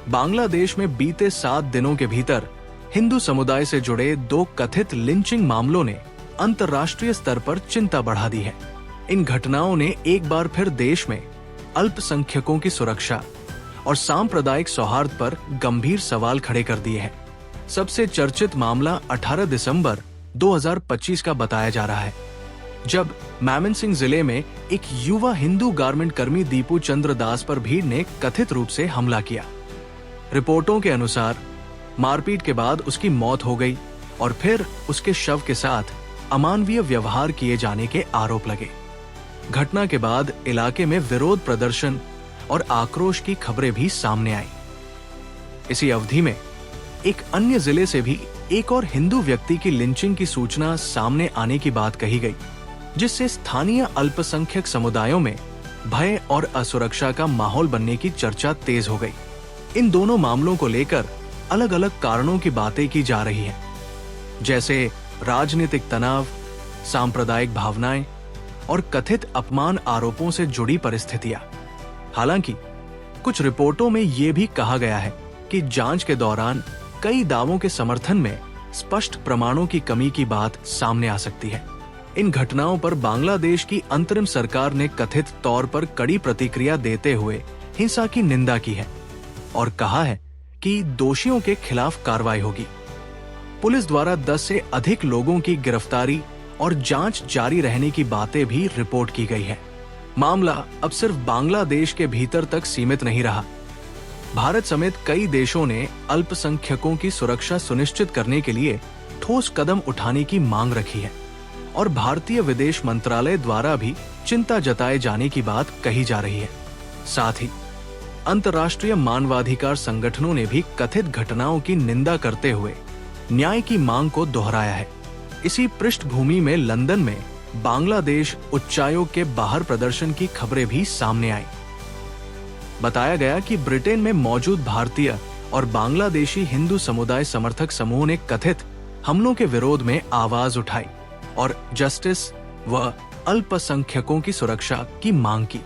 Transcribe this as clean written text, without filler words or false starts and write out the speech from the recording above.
बांग्लादेश में बीते 7 दिनों के भीतर हिंदू समुदाय से जुड़े 2 कथित लिंचिंग मामलों ने अंतर्राष्ट्रीय स्तर पर चिंता बढ़ा दी है। इन घटनाओं ने एक बार फिर देश में अल्पसंख्यकों की सुरक्षा और सांप्रदायिक सौहार्द पर गंभीर सवाल खड़े कर दिए हैं। सबसे चर्चित मामला 18 दिसंबर 2025 का बताया जा रहा है, जब मैमनसिंह जिले में एक युवा हिंदू गारमेंट कर्मी दीपू चंद्र दास पर भीड़ ने कथित रूप से हमला किया। रिपोर्टों के अनुसार मारपीट के बाद उसकी मौत हो गई और फिर उसके शव के साथ अमानवीय व्यवहार किए जाने के आरोप लगे। घटना के बाद इलाके में विरोध प्रदर्शन और आक्रोश की खबरें भी सामने आई। इसी अवधि में एक अन्य जिले से भी एक और हिंदू व्यक्ति की लिंचिंग की सूचना सामने आने की बात कही गई, जिससे स्थानीय अल्पसंख्यक समुदायों में भय और असुरक्षा का माहौल बनने की चर्चा तेज हो गई। इन दोनों मामलों को लेकर अलग अलग कारणों की बातें की जा रही हैं, जैसे राजनीतिक तनाव, सांप्रदायिक भावनाएं और कथित अपमान आरोपों से जुड़ी परिस्थितियां। हालांकि कुछ रिपोर्टों में यह भी कहा गया है कि जांच के दौरान कई दावों के समर्थन में स्पष्ट प्रमाणों की कमी की बात सामने आ सकती है। इन घटनाओं पर बांग्लादेश की अंतरिम सरकार ने कथित तौर पर कड़ी प्रतिक्रिया देते हुए हिंसा की निंदा की है और कहा है कि दोषियों के खिलाफ कार्रवाई होगी। पुलिस द्वारा 10 से अधिक लोगों की गिरफ्तारी और जांच जारी रहने की बातें भी रिपोर्ट की गई है। मामला अब सिर्फ बांग्लादेश के भीतर तक सीमित नहीं रहा। भारत समेत कई देशों ने अल्पसंख्यकों की सुरक्षा सुनिश्चित करने के लिए ठोस कदम उठाने की मांग रखी है और भारतीय विदेश मंत्रालय द्वारा भी चिंता जताए जाने की बात कही जा रही है। साथ ही अंतर्राष्ट्रीय मानवाधिकार संगठनों ने भी कथित घटनाओं की निंदा करते हुए न्याय की मांग को दोहराया है। इसी पृष्ठभूमि में लंदन में बांग्लादेश उच्चायोग के बाहर प्रदर्शन की खबरें भी सामने आई। बताया गया कि ब्रिटेन में मौजूद भारतीय और बांग्लादेशी हिंदू समुदाय समर्थक समूह ने कथित हमलों के विरोध में आवाज उठाई और जस्टिस व अल्पसंख्यकों की सुरक्षा की मांग की।